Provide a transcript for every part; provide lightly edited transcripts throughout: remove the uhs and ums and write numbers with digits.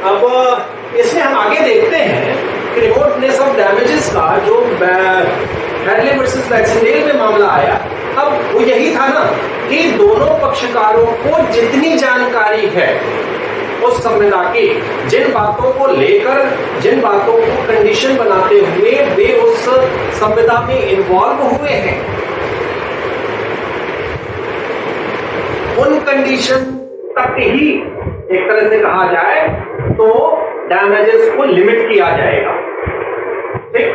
अब इसमें हम आगे देखते हैं कि रिमोटनेस ऑफ डैमेजेस का जो हैडले वर्सेस बैक्सडेल में मामला आया, अब वो यही था ना कि दोनों पक्षकारों को जितनी जानकारी है उस संविदा की, जिन बातों को लेकर, जिन बातों को कंडीशन बनाते हुए वे उस संविदा में इन्वॉल्व हुए हैं, उन कंडीशन तक ही एक तरह से कहा जाए तो डैमेजेस को लिमिट किया जाएगा। ठीक,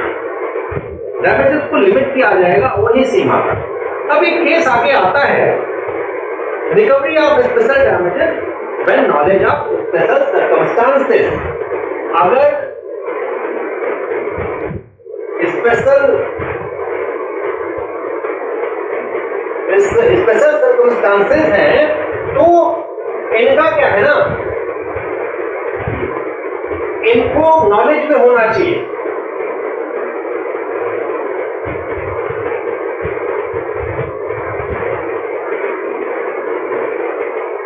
डैमेजेस को लिमिट किया जाएगा वही सीमा तक। अब एक केस आगे आता है, recovery of special damages when knowledge of special circumstances. अगर स्पेशल सर्कमस्टांसेस हैं तो इनका क्या है ना, इनको नॉलेज में होना चाहिए।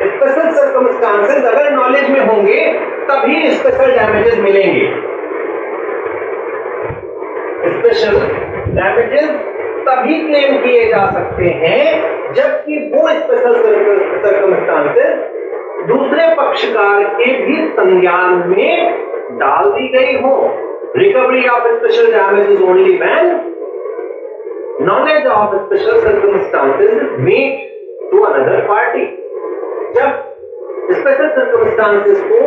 स्पेशल सर्कमस्टांसेस अगर नॉलेज में होंगे तभी स्पेशल डैमेजेस मिलेंगे। स्पेशल डैमेजेस तभी क्लेम किए जा सकते हैं जबकि वो स्पेशल सर्कमस्टांसेस दूसरे पक्षकार के भी संज्ञान में डाल दी गई हो। Recovery of special damages only when knowledge of special circumstances made to another party. जब स्पेशल सर्कमस्टांसेस को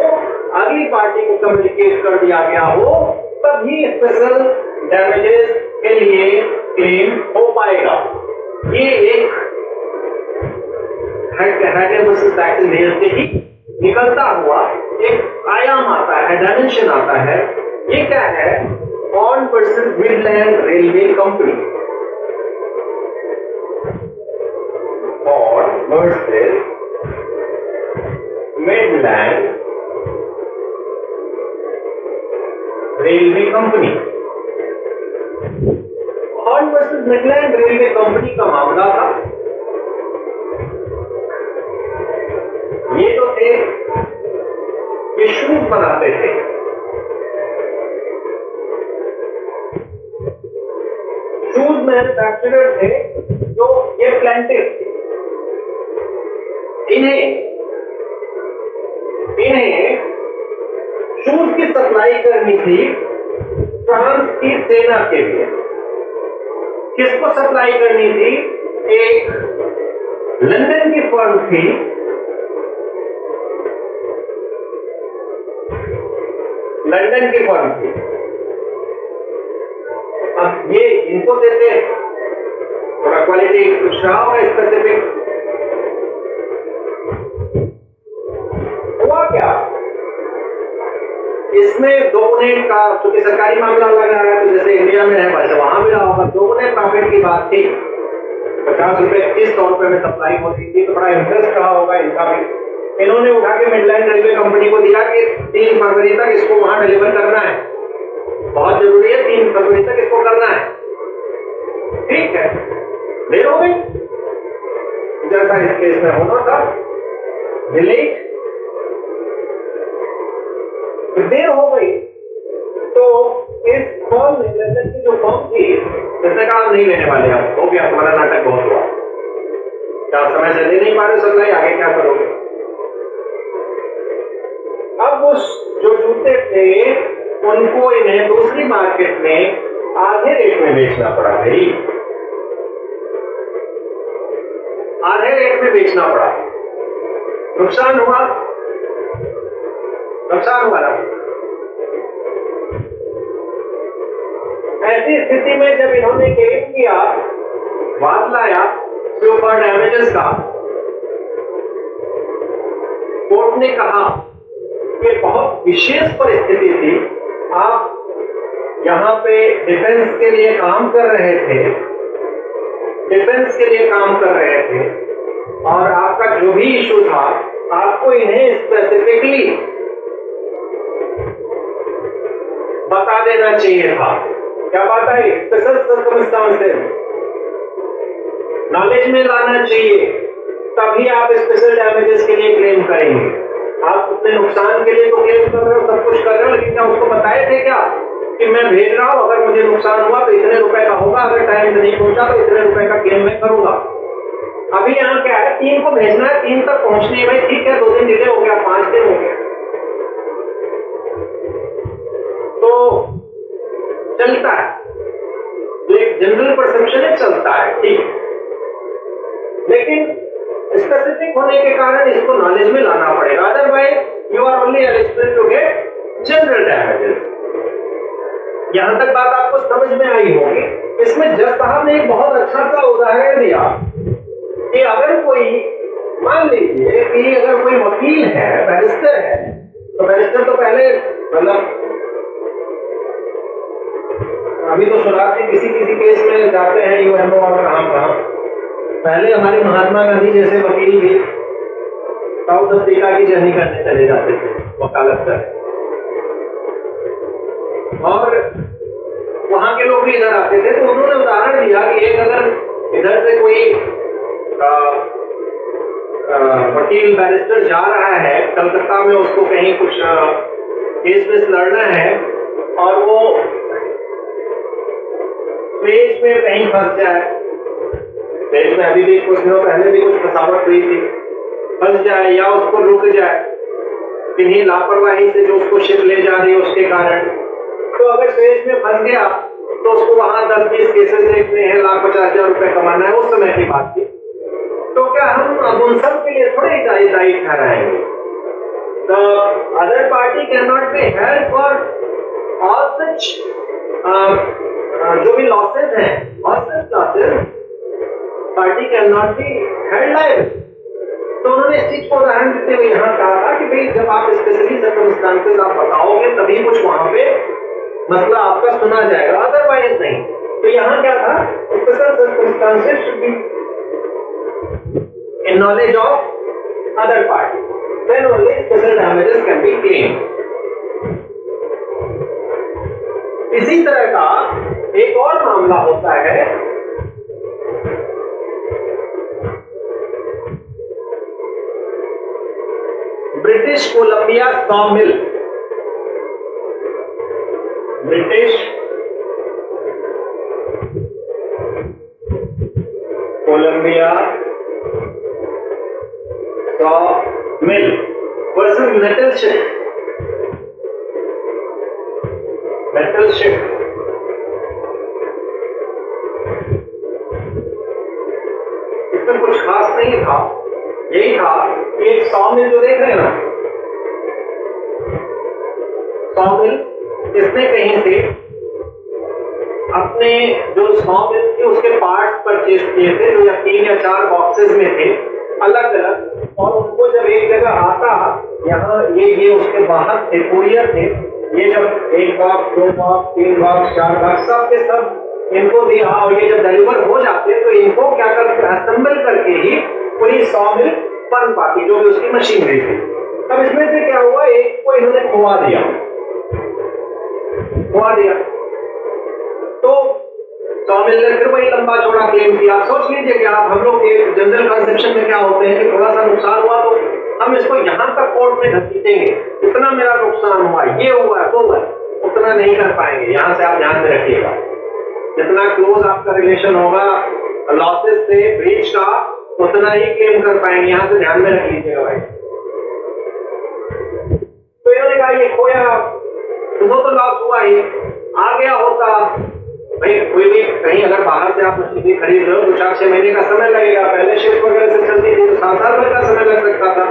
अगली पार्टी को कम्युनिकेट कर दिया गया हो तभी स्पेशल डैमेजेस के लिए क्लेम हो पाएगा। ये एक हैडले वर्सेस बैक्सडेल से ही निकलता हुआ एक आयाम आता है, डायमेंशन आता है। ये क्या है? On versus Midland railway company. On versus Midland railway company. On versus Midland railway company का मामला था। ये जो थे ये शूज बनाते थे। शूज मैन्युफैक्चरर थे जो ये प्लांटेड थे। इन्हें शूज की सप्लाई करनी थी फ्रांस की सेना के लिए। किसको सप्लाई करनी थी? एक लंदन की फर्म थी, लंदन की फर्म थी। अब ये इनको देते, थोड़ा क्वालिटी कुछ रहा होगा स्पेसिफिक। हुआ क्या? इसमें दो गुने का, चूंकि सरकारी मामला लग रहा है तो जैसे इंडिया में है वैसे वहां भी रहा होगा, दो गुने प्रॉफिट की बात थी। 50 रुपए किस तौर पे में सप्लाई होती थी तो बड़ा इंटरेस्ट रहा होगा इनका भी। इन्होंने उठा के मिडलैंड रेलवे कंपनी को दिया कि 3 फरवरी तक इसको वहां डिलीवर करना है। बहुत जरूरी है, 3 फरवरी तक इसको करना है। ठीक है, देर हो गई जैसा इस केस में होना था, डिलीट देर हो गई तो इस फॉर्म में लंदन की जो फॉर्म थी इसने कहा नहीं लेने वाले हम, हो गया तुम्हारा नाटक बहुत हुआ, क्या समय से दे नहीं पा रहे सप्लाई, आगे क्या करोगे? अब उस जो जूते थे उनको इन्हें दूसरी मार्केट में आधे रेट में बेचना पड़ा। भाई आधे रेट में बेचना पड़ा, नुकसान हुआ, नुकसान हुआ ना। ऐसी स्थिति में जब इन्होंने क्लेम किया, बात लाया सुपर डैमेजेस का, कोर्ट ने कहा कि बहुत विशेष परिस्थिति थी, आप यहां पे डिफेंस के लिए काम कर रहे थे, डिफेंस के लिए काम कर रहे थे और आपका जो भी इशू था आपको इन्हें स्पेसिफिकली बता देना चाहिए था। क्या बात है? स्पेशल सर्कमस्टांसेस नॉलेज में लाना चाहिए, तभी आप स्पेशल डैमेजेस के लिए क्लेम करेंगे। आप अपने नुकसान के लिए तो क्लेम कर रहे हो, क्या उसको बताए थे क्या कि मैं भेज रहा हूं, अगर मुझे नुकसान हुआ तो इतने रुपए का होगा, अगर टाइम से नहीं पहुंचा तो इतने रुपए का क्लेम मैं करूंगा। अभी यहाँ क्या है, 3 को भेजना है, 3 तक पहुंचने में ठीक है 2 दिन डिले हो गया, 5 दिन हो गया, तो चलता है, जो एक जनरल परसेप्शन है चलता है, ठीक। लेकिन स्पेसिफिक होने के कारण इसको नॉलेज में लाना पड़ेगा, otherwise you are only eligible to get general damages. यहां तक बात आपको समझ में आई होगी। इसमें जज साहब ने एक बहुत अच्छा सा उदाहरण दिया कि अगर कोई, मान लीजिए कि अगर कोई वकील है, बैरिस्टर है, तो बैरिस्टर तो पहले मतलब अभी तो शुरुआत में किसी केस में जाते हैं यूएमओ और कहां, पहले हमारे महात्मा गांधी जैसे वकील भी साउथ अफ्रीका की जर्नी करने चले जाते थे वकालत कर, और वहां के लोग भी इधर आते थे। तो उन्होंने उदाहरण दिया कि एक अगर इधर से कोई वकील बैरिस्टर जा रहा है कलकत्ता में, उसको कहीं कुछ केस वेस लड़ना है, और वो पेज में कहीं फंस जाए, पेज में अभी भी कुछ दिनों पहले भी कुछ फसावट हुई थी, फंस जाए या उसको रुक जाए किन्हीं लापरवाही से जो उसको शिप ले जा रही है उसके कारण, तो अगर पेज में फंस गया तो उसको वहां 10-20 केसेस देखने हैं, 1,50,000 रुपए कमाना है, उस समय की बात थी। तो क्या हम उन सब के लिए थोड़े दायी ठहराएंगे? The other party cannot be held for all such जो भी लॉसेस हैं, all such losses, party can not be held liable. तो उन्होंने इस चीज को उदाहरण देते हुए यहाँ कहा था कि भाई जब आप स्पेशली सर्कमस्टांसेस आप बताओगे तभी कुछ वहां पे मसला आपका सुना जाएगा, अदरवाइज नहीं। तो यहाँ क्या था, special circumstances should be in knowledge of other party, then only special damages can be claimed. इसी तरह का एक और मामला होता है British Columbia saw mill. British Columbia saw mill versus metal ship. Metal ship इसमें कुछ खास नहीं था, यही था कि एक सॉ मिल जो देख रहे हैं ना, सॉ मिल, इसने कहीं से अपने जो सॉ मिल थे उसके पार्ट्स परचेज किए थे, जो या 3 या 4 बॉक्सेस में थे अलग अलग, और उनको जब एक जगह आता, यहाँ ये उसके बाहर थे, कुरियर थे, ये जब 1 बॉक्स 2 बॉक्स 3 बॉक्स 4 बॉक्स सब के सब इनको दिया, और ये जब डिलीवर हो जाते तो इनको क्या करते, असेंबल करके ही पूरी सॉ मिल बन पाती, जो भी उसकी मशीनरी थी। अब इसमें से क्या हुआ, एक को इन्होंने खुआ दिया, तो सॉ मिल ने फिर वही लंबा चौड़ा क्लेम किया। सोच लीजिए कि आप, हम लोग एक जनरल कंसेप्शन में क्या होते हैं कि थोड़ा सा नुकसान हुआ तो हम इसको यहां तक कोर्ट में घसीटेंगे, इतना मेरा नुकसान हुआ, ये हुआ वो हुआ, उतना नहीं कर पाएंगे। यहां से आप ध्यान में रखिएगा, जितना क्लोज आपका रिलेशन होगा लॉसेस से, ब्रीच का, उतना ही क्लेम कर पाएंगे। यहां से ध्यान में रख लीजिएगा भाई। तो इन्होंने कहा ये खोया, वो तो लॉस हुआ ही, आ गया होता भाई, कोई भी कहीं अगर बाहर से आप मशीनरी खरीद रहे हो तो 4-6 महीने का समय लगेगा, पहले शिफ्ट वगैरह से चलती थी तो 7 साल भर का समय लग सकता था,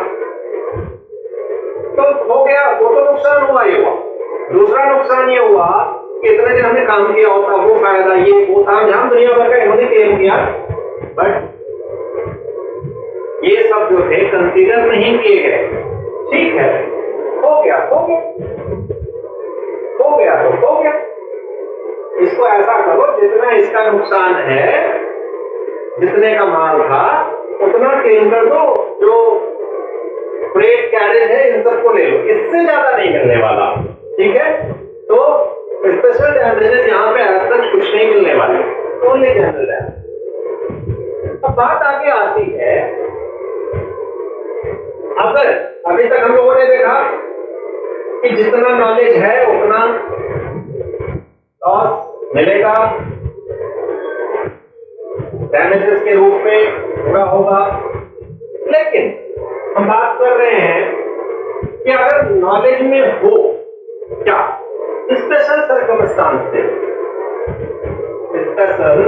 तो हो गया, वो तो नुकसान हुआ ही हुआ। दूसरा नुकसान ये हुआ कि इतने दिन हमने काम किया होता, वो फायदा ये वो था, जहां दुनिया भर का इन्होंने क्लेम किया, बट ये सब जो थे कंसीडर नहीं किए गए। ठीक है, हो गया तो हो गया। इसको ऐसा करो, जितना इसका नुकसान है, जितने का माल था उतना क्लेम कर दो, जो फ्रेट कैरेज है इन सबको ले लो, इससे ज्यादा नहीं मिलने वाला। ठीक है, तो स्पेशल डैमेजेस यहाँ पे ऐसा कुछ नहीं मिलने वाले, ओनली जनरल डैमेज। अब बात आगे आती है, अगर अभी तक हम लोगों ने देखा कि जितना नॉलेज है उतना लॉस मिलेगा, डैमेजेस के रूप में पूरा होगा। लेकिन हम बात कर रहे हैं कि अगर नॉलेज में हो क्या स्पेशल सर्कमस्टांसेस, स्पेशल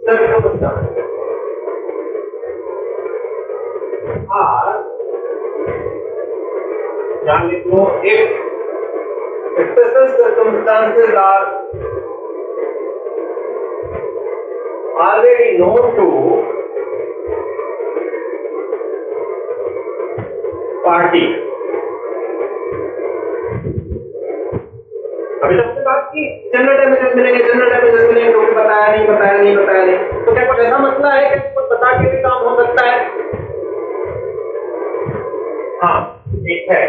सर्कमस्टांसेस ध्यान लिख लो, एक special circumstances are already known to party। अभी तक हमने बात की जनरल डैमेजेस मिलेंगे, जनरल डैमेजेस मिलेंगे, तो बताया नहीं, तो क्या कुछ ऐसा मसला है कि कुछ बता के भी काम हो सकता है? हाँ, एक है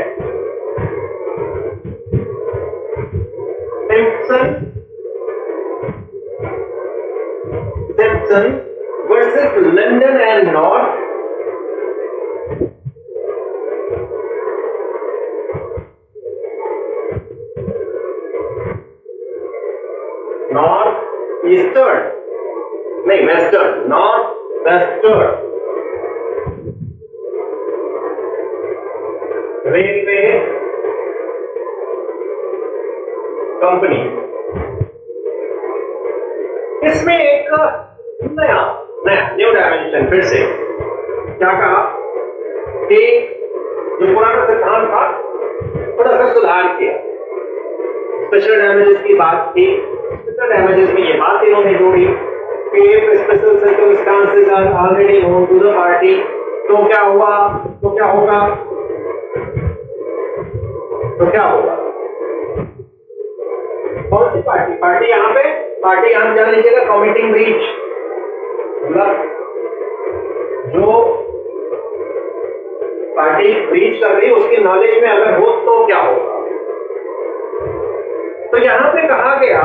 Simpson versus London and North Eastern, नहीं Western, North Western railway company. इसमें एक नया न्यू डायमेंशन फिर से क्या कहा कि जो पुराना सिद्धांत था थोड़ा सा सुधार किया। स्पेशल डैमेजेस की बात थी, स्पेशल डैमेजेस में ये बात इन्होंने जोड़ी कि special circumstances are already known to the party, तो क्या हुआ, तो क्या होगा, तो क्या होगा? कौन सी पार्टी? पार्टी यहाँ पे, पार्टी यहाँ जान लीजिएगा कमिटिंग ब्रीच, मतलब जो पार्टी ब्रीच कर रही है उसकी नॉलेज में अगर हो तो क्या होगा? तो यहां पे कहा गया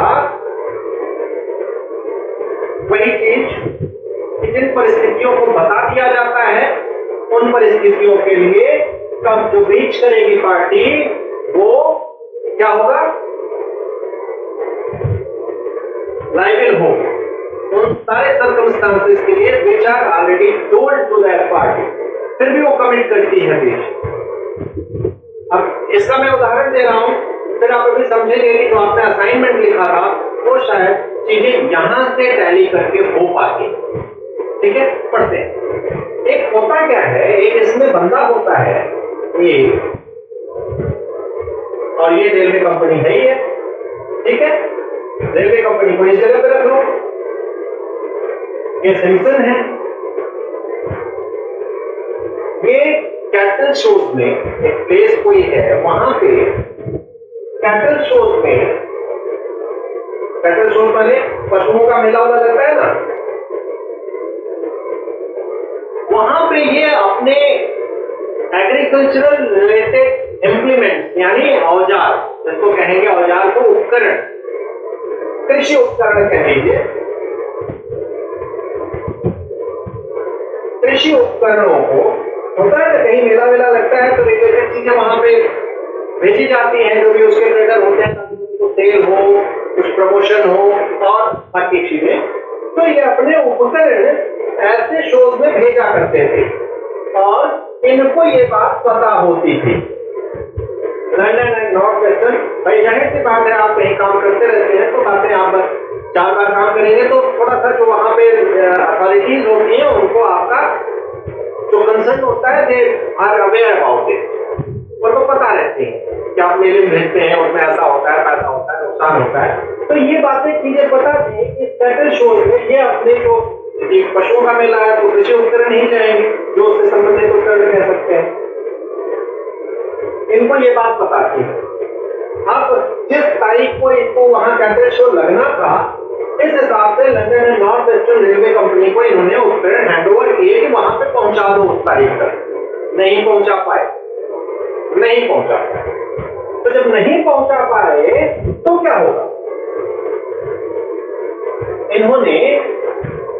वही चीज कि जिन परिस्थितियों को बता दिया जाता है उन परिस्थितियों के लिए कब जो ब्रीच करेगी पार्टी वो क्या होगा? लायबल होगी उन सारे सर्कमस्टांसेस के लिए which are already told to that party, फिर भी वो कमिट करती है ब्रीच। अब इसका मैं उदाहरण दे रहा हूं, फिर आप अभी समझेंगे कि जो आपने असाइनमेंट लिखा था वो शायद चीजें यहां से टैली करके हो पाती। ठीक है, पढ़ते हैं। एक होता क्या है, एक इसमें बंदा होता है एक, और ये रेलवे कंपनी है ही है। ठीक है, रेलवे कंपनी को इस जगह पे रख लो, ये सिम्पसन है। ये कैटल शोज में एक प्लेस कोई है, वहां पे कैटल शोज में, कैटल शोज माने पशुओं का मेला वाला लगता है ना, वहां पे ये अपने एग्रीकल्चरल रिलेटेड इम्प्लीमेंट यानी औजार, जिसको कहेंगे औजार को उपकरण, कृषि उपकरण कह लीजिए, कृषि उपकरणों को होता है ना, कहीं मेला वेला लगता है तो रिलेटेड चीजें वहां पे भेजी जाती हैं, जो भी उसके ट्रेडर होते हैं, कुछ सेल हो, कुछ प्रमोशन हो और बाकी चीजें। तो ये अपने उपकरण ऐसे शोज में भेजा करते थे और इनको ये बात पता होती थी। लंदन एंड नॉर्थ वेस्टर्न, भाई जाहिर सी बात है आप कहीं काम करते रहते हैं तो बातें आप 4 बार काम करेंगे तो थोड़ा सा जो वहां पे अथॉरिटीज होती है उनको आपका जो कंसर्न होता है they are aware about it, उनको पता रहती है कि आप मेले में भेजते हैं उसमें ऐसा होता है, पैसा होता है, नुकसान होता है। तो ये बातें चीजें पता थी कि कैटल शोज में ये अपने जो पशुओं का मेला है तो कृषि उपकरण ही जाएंगे जो उससे संबंधित उपकरण कह सकते हैं, इनको ये बात पता थी। अब जिस तारीख को इनको वहां कैटल शो लगना था, इस हिसाब से London and north western railway company को इन्होंने उपकरण हैंडओवर किए कि वहां पे पहुंचा दो उस तारीख तक। नहीं पहुंचा पाए, नहीं पहुंचा पाए, तो जब नहीं पहुंचा पाए तो क्या होगा? इन्होंने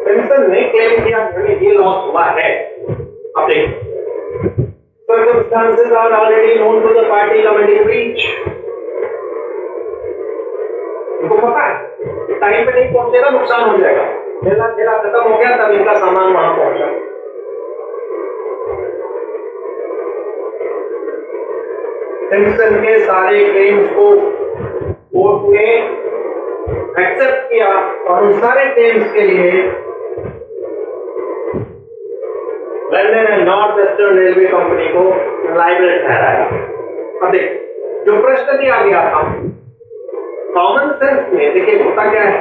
सिम्पसन ने क्लेम किया ये लॉस हुआ है। अब देखिए circumstances are already known to the party committing breach. उनको पता है टाइम पे नहीं पहुंचेगा नुकसान हो जाएगा, मेला खेला खत्म हो गया तब इनका सामान वहां पहुंचा। सिम्पसन के सारे क्लेम्स को कोर्ट ने एक्सेप्ट किया और उन सारे क्लेम्स के लिए London and north western railway company को लायबल ठहराया। अब देखिए जो प्रश्न दिया गया था कॉमन सेंस में, देखिए होता क्या है,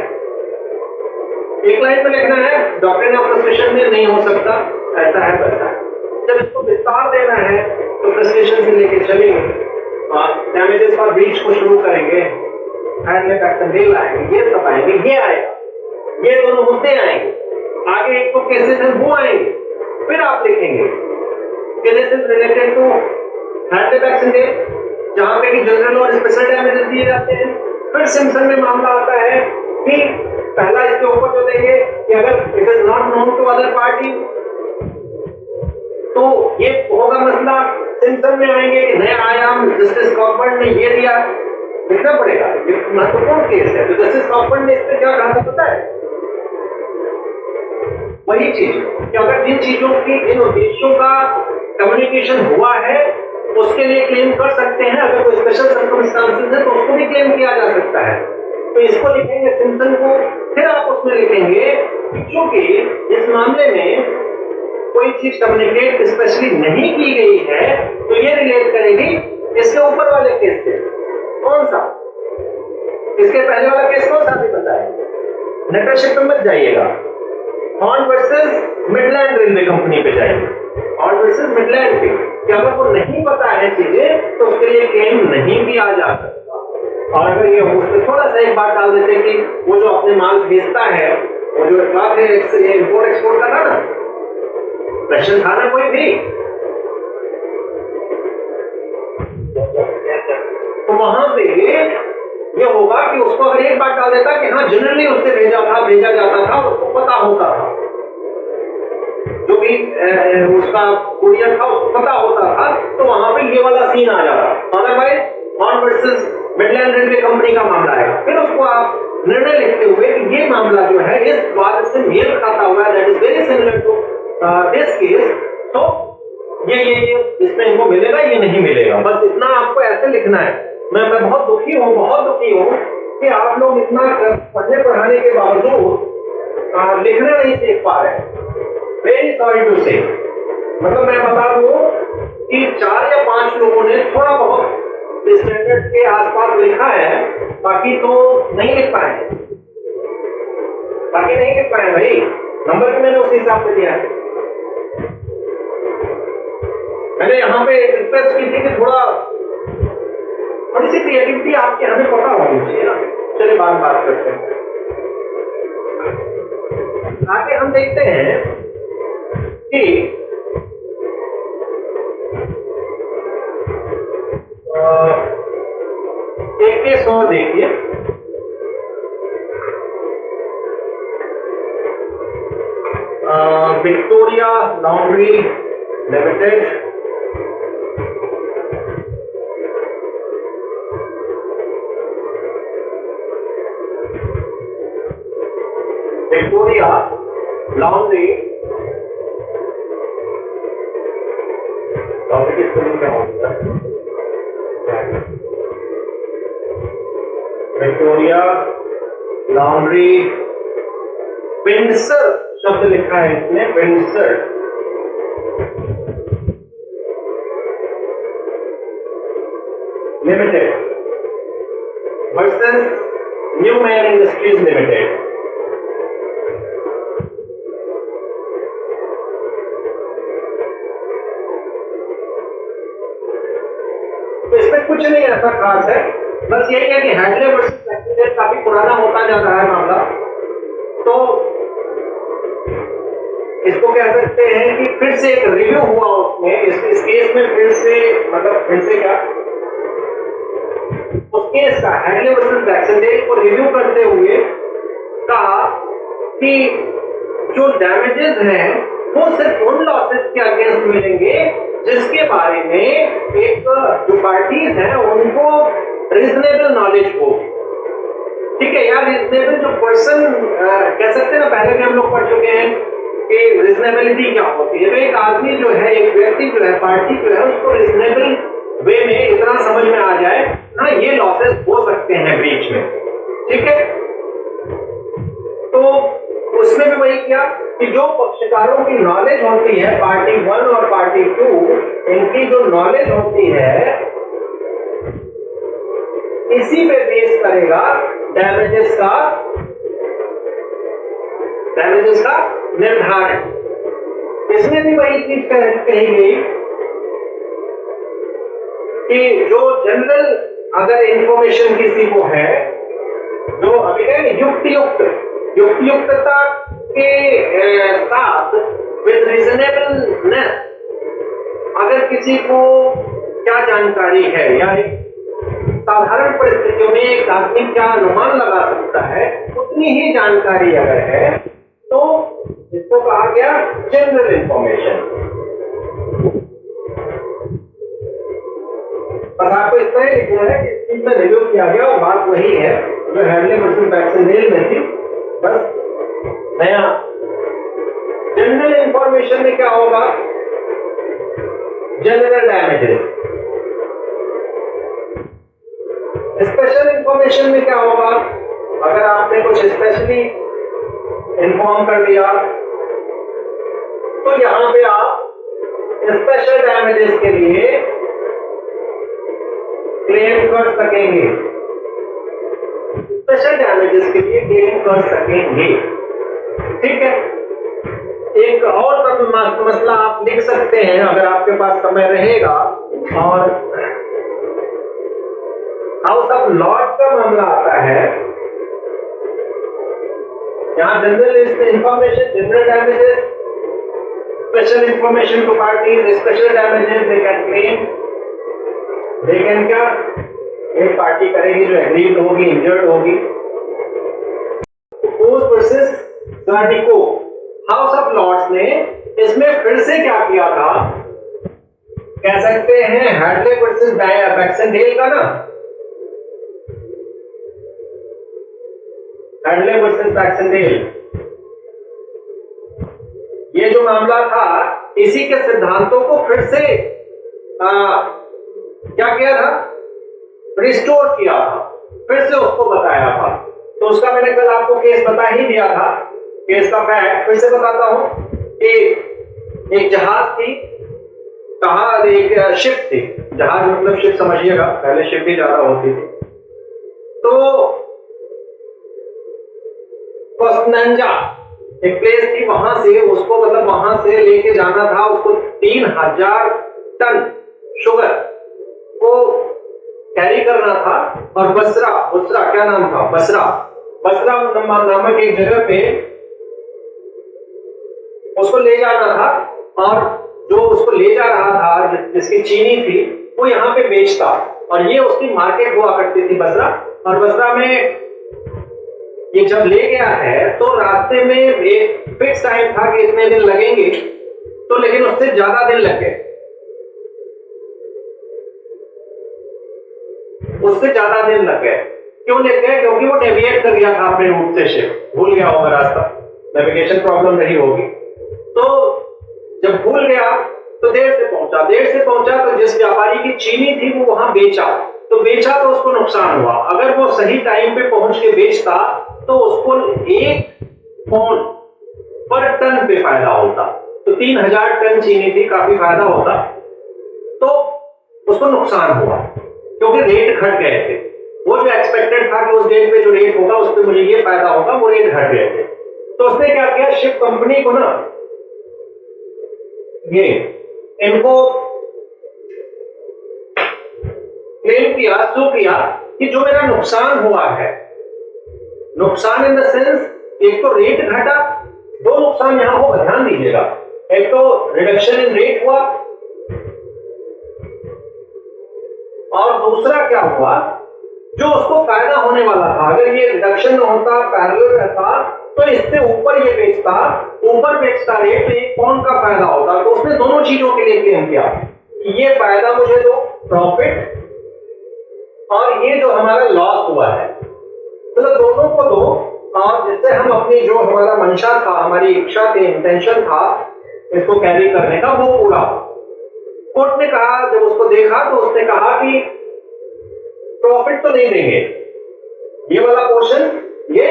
एक लाइन में लिखना है डॉक्ट्रिन ऑफ फ्रस्ट्रेशन में नहीं हो सकता, ऐसा है वैसा है। जब इसको विस्तार देना है तो फ्रस्ट्रेशन से लेके चलेंगे, डैमेजेस और ब्रीच को शुरू करेंगे, आएंगे, ये सब आएंगे, ये आएगा, ये दोनों मुद्दे आएंगे, आगे एक तो केसेस है वो आएंगे, फिर आप लिखेंगे केसेस रिलेटेड टू हैंडबैग संदेह जहां पे कि जनरल और स्पेशल डैमेजेस दिए जाते हैं। फिर सिम्पसन में मामला आता है कि पहला इसके ऊपर जो देंगे कि अगर it is not known to other party तो ये होगा मसला। सिम्पसन में आएंगे कि नया आयाम जस्टिस कॉर्बन ने ये दिया, लिखना पड़ेगा, ये महत्वपूर्ण केस है। तो जस्टिस कॉर्बन ने इस पर क्या कहा था पता है? वही चीज कि अगर जिन चीजों की इन उद्देश्यों का कम्युनिकेशन हुआ है उसके लिए क्लेम कर सकते हैं, अगर कोई स्पेशल सर्कमस्टांसेस है तो उसको भी क्लेम किया जा सकता है। तो इसको लिखेंगे सिम्पसन को, फिर आप उसमें लिखेंगे क्योंकि इस मामले में कोई चीज कम्युनिकेट स्पेशली नहीं की गई है तो ये रिलेट करेगी इसके ऊपर वाले केस से। कौन सा? इसके पहले वाला केस कौन सा भी बताए, नेटरशिप में मत जाइएगा, horn versus Midland railway company पे जाइए, हॉर्न वर्सेस मिडलैंड पे कि अगर वो नहीं पता है चीजें तो उसके लिए क्लेम नहीं किया जा सकता। और अगर ये उसमें थोड़ा सा एक बात डाल देते कि वो जो अपने माल भेजता है, वो जो बात है इम्पोर्ट एक्सपोर्ट का था ना, क्वेश्चन था ना कोई भी, तो वहां पे ये होगा कि उसको अगर एक बात डाल देता कि हाँ जनरली उससे भेजा जाता था, उसको पता होता था, जो भी उसका कुरियर था उसको पता होता था, तो वहां पे ये वाला सीन आ जाता। Otherwise horn versus Midland railway company का मामला आएगा, फिर उसको आप निर्णय लिखते हुए कि ये मामला जो है इस बात से मेल खाता हुआ है, that is very similar to this case, तो ये इसमें इनको मिलेगा, ये नहीं मिलेगा, बस इतना आपको ऐसे लिखना है। मैं बहुत दुखी हूँ कि आप लोग इतना पढ़ने पढ़ाने के बावजूद लिखना नहीं सीख पा रहे। वेरी सॉरी टू से, मतलब मैं बता दूं कि 4 या 5 लोगों ने थोड़ा बहुत स्टैंडर्ड के आसपास लिखा है, बाकी तो नहीं लिख पाए, भाई नंबर भी मैंने उस हिसाब से दिया है। मैंने यहाँ पे रिक्वेस्ट की थी कि थोड़ी सी क्रिएटिविटी आपके हमें पता होनी चाहिए ना। चलिए बात करते हैं, आगे हम देखते हैं कि एक केस और देखिए, Victoria laundry limited, Victoria laundry की स्पेलिंग क्या होगा? विक्टोरिया लॉन्ड्री विंडसर शब्द लिखा है इसमें, Windsor limited versus Newman industries limited. तो इसमें कुछ नहीं ऐसा खास है, बस यही है कि हैडले वर्सेस मैक्सवेल काफी पुराना होता जा रहा है मामला, तो इसको कह सकते हैं कि फिर से एक रिव्यू हुआ उसमें, इस केस में फिर से क्या उस केस का हैडले वर्सेस मैक्सवेल को रिव्यू करते हुए कहा कि जो डैमेजेस हैं वो सिर्फ उन लॉसेस के अगेंस्ट मिलेंगे जिसके उसके बारे में एक जो पार्टीज हैं उनको रीजनेबल नॉलेज हो, ठीक है, या रीजनेबल जो पर्सन कह सकते हैं ना, पहले भी हम लोग पढ़ चुके हैं कि रीजनेबिलिटी क्या होती है। तो एक आदमी जो है, एक व्यक्ति जो है, पार्टी जो है, उसको रीजनेबल वे में इतना समझ में आ जाए, हाँ ये लॉसेस हो सकते हैं बीच में, ठीक है। तो उसमें भी वही किया कि जो पक्षकारों की नॉलेज होती है, पार्टी 1 और पार्टी 2, इनकी जो नॉलेज होती है इसी पे बेस करेगा डैमेजेस का निर्धारण। इसमें भी वही चीज कही गई कि जो जनरल अगर इंफॉर्मेशन किसी को है, जो अभी युक्तियुक्तता के साथ विद रीजनेबलनेस अगर किसी को क्या जानकारी है, या एक साधारण परिस्थितियों में एक आदमी क्या अनुमान लगा सकता है, उतनी ही जानकारी अगर है तो इसको कहा गया जनरल इंफॉर्मेशन। बस आपको इतना ही लिखना है कि इस चीज में रिव्यू किया गया और बात वही है जो हैडले वर्सेस बैक्सनडेल में थी, बस नया। जनरल इंफॉर्मेशन में क्या होगा? General damages. स्पेशल इंफॉर्मेशन में क्या होगा? अगर आपने कुछ स्पेशली इन्फॉर्म कर दिया तो यहां पे आप स्पेशल डैमेजेस के लिए क्लेम कर सकेंगे, स्पेशल डैमेजेस के लिए क्लेम कर सकेंगे, ठीक है। एक और मसला आप लिख सकते हैं अगर आपके पास समय रहेगा, और हाउस ऑफ लॉर्ड्स का मामला आता है। यहाँ general information, general damages, special information to parties, special damages they can claim, they can क्या, एक पार्टी करेगी जो एग्रीड होगी, इंजर्ड होगी। वर्सेस गार्डिको, हाउस ऑफ लॉर्ड्स ने इसमें फिर से क्या किया था, कह सकते हैं हैडले वर्सेस बैक्सनडेल का ना, हैडले वर्सेस बैक्सनडेल, ये जो मामला था इसी के सिद्धांतों को फिर से क्या किया था, रिस्टोर किया था, फिर से उसको बताया था। तो उसका मैंने कल आपको केस बता ही दिया था, केस का फैक्ट फिर से बताता हूं कि एक जहाज थी, कहा एक शिप थी, जहाज मतलब शिप समझिएगा, पहले शिप भी ज्यादा होती थी। तो कोस्टनंजा एक प्लेस थी, वहां से उसको मतलब वहां से लेके जाना था, उसको 3000 टन शुगर को कैरी करना था, और बसरा क्या नाम था, बसरा नामक एक जगह पे उसको ले जाना था, और जो उसको ले जा रहा था जिसकी चीनी थी वो यहाँ पे बेचता, और ये उसकी मार्केट हुआ करती थी बसरा। और बसरा में ये जब ले गया है तो रास्ते में एक फिक्स टाइम था कि इतने दिन लगेंगे, तो लेकिन उससे ज्यादा दिन लग गए, उससे ज्यादा दिन लग गए। क्यों लग गए? क्योंकि वो डेविएट कर गया था अपने रूट से, शिप भूल गया होगा रास्ता, नेविगेशन प्रॉब्लम रही होगी। तो जब भूल गया तो देर से पहुंचा, तो जिस व्यापारी की चीनी थी वो वहां बेचा तो उसको नुकसान हुआ। अगर वो सही टाइम पे पहुंच के बेचता तो उसको 1 पौंड पर टन पे फायदा होता, तो 3000 टन चीनी थी, काफी फायदा होता, तो उसको नुकसान हुआ क्योंकि रेट घट गए थे। वो जो एक्सपेक्टेड था कि उस डेट पे जो रेट होगा उस पर मुझे ये फायदा होगा, वो रेट घट गए थे। तो उसने क्या किया, शिप कंपनी को ना ये इनको क्लेम किया, सू किया कि जो मेरा नुकसान हुआ है, नुकसान इन द सेंस, एक तो रेट घटा, 2 नुकसान यहां होगा, ध्यान दीजिएगा। एक तो रिडक्शन इन रेट हुआ, और दूसरा क्या हुआ, जो उसको फायदा होने वाला था, अगर ये रिडक्शन न होता, पैरेलल रहता, तो इससे ऊपर ये बेचता रेट, तो 1 पौंड का फायदा होता। तो उसने दोनों चीजों के लिए क्लेम किया कि ये फायदा मुझे दो, प्रॉफिट, और ये जो हमारा लॉस हुआ है, मतलब दोनों को दो, और जिससे हम अपनी जो हमारा मंशा था, हमारी इच्छा थी, इंटेंशन था इसको कैरी करने का, वो पूरा। कोर्ट ने कहा, जब उसको देखा तो उसने कहा कि प्रॉफिट तो नहीं देंगे, ये वाला पोर्शन, ये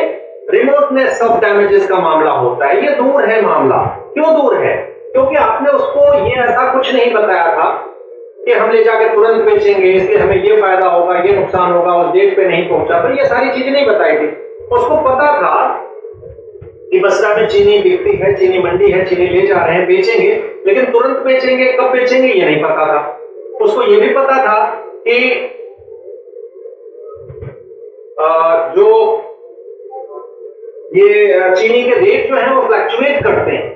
रिमोटनेस ऑफ डैमेजेस का मामला होता है, ये दूर है मामला। क्यों दूर है? क्योंकि आपने उसको ये ऐसा कुछ नहीं बताया था कि हम ले जाके तुरंत बेचेंगे, इसलिए हमें ये फायदा होगा, ये नुकसान होगा, उस डेट पे नहीं पहुंचा, तो ये सारी चीजें नहीं बताई थी। उसको पता था कि बसरा में चीनी बिकती है, चीनी मंडी है, चीनी ले जा रहे हैं, बेचेंगे, लेकिन तुरंत बेचेंगे, कब बेचेंगे ये नहीं पता था। उसको ये भी पता था कि जो ये चीनी के रेट जो है वो फ्लक्चुएट करते हैं,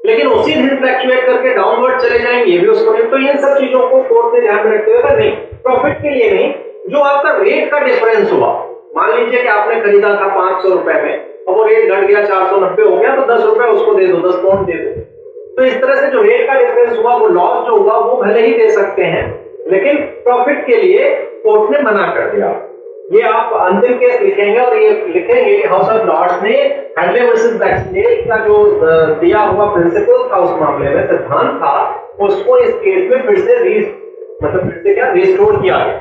लेकिन उसी दिन फ्लक्चुएट करके डाउनवर्ड चले जाएंगे, ये भी उसको नहीं। तो इन सब चीजों को कोर्ट ने ध्यान में रखते हुए नहीं, प्रॉफिट के लिए नहीं, जो आपका रेट का डिफरेंस हुआ, मान लीजिए कि आपने खरीदा था 500 रुपए में, अब वो रेट घट गया 490 हो गया, तो 10 रुपए उसको दे दो, 10 पाउंड दे दो। तो इस तरह से जो रेट का डिफरेंस हुआ, वो लॉस जो हुआ, वो भले ही दे सकते हैं, लेकिन प्रॉफिट के लिए कोर्ट ने मना कर दिया। ये आप अंतिम केस लिखेंगे और ये लिखेंगे कि हाउस ऑफ लॉर्ड्स ने हैडले वर्सेस बैक्सटेज का जो दिया हुआ प्रिंसिपल था उस मामले में, सिद्धांत था, उसको इस केस में फिर से रिस्टोर किया गया।